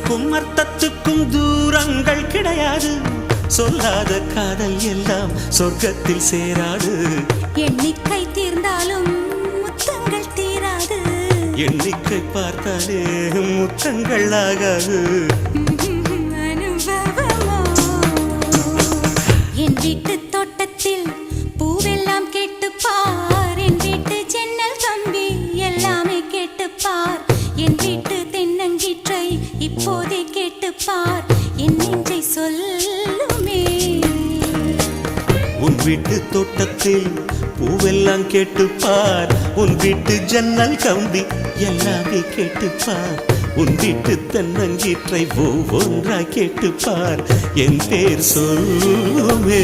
சொல்லுக்கும் அர்த்தத்துக்கும் தூரங்கள் கிடையாது. சொல்லாத காதல் எல்லாம் சொர்க்கத்தில் சேராது. எண்ணிக்கை தீர்ந்தாலும் முத்தங்கள் தீராது. எண்ணிக்கை பார்த்தாலே முத்தங்கள் ஆகாது. என் வீட்டு தோட்டத்தில் பூவெல்லாம் கேட்டுப்பார். என் வீட்டு ஜன்னல் கம்பி எல்லாமே கேட்டுப்பார். என் வீட்டு தென்னங்கீற்றை இப்போதே கேட்டுப்பார். என் நெஞ்சை சொல்லுமே. உன் வீட்டு தோட்டத்தில் பூவெல்லாம் கேட்டுப்பார். உன் வீட்டு ஜன்னல் கம்பி எல்லாமே கேட்டுப்பார். உன் வீட்டு தென்னங்கீற்றை ஒவ்வொன்றா கேட்டுப்பார். என் பேர் சொல்லுமே.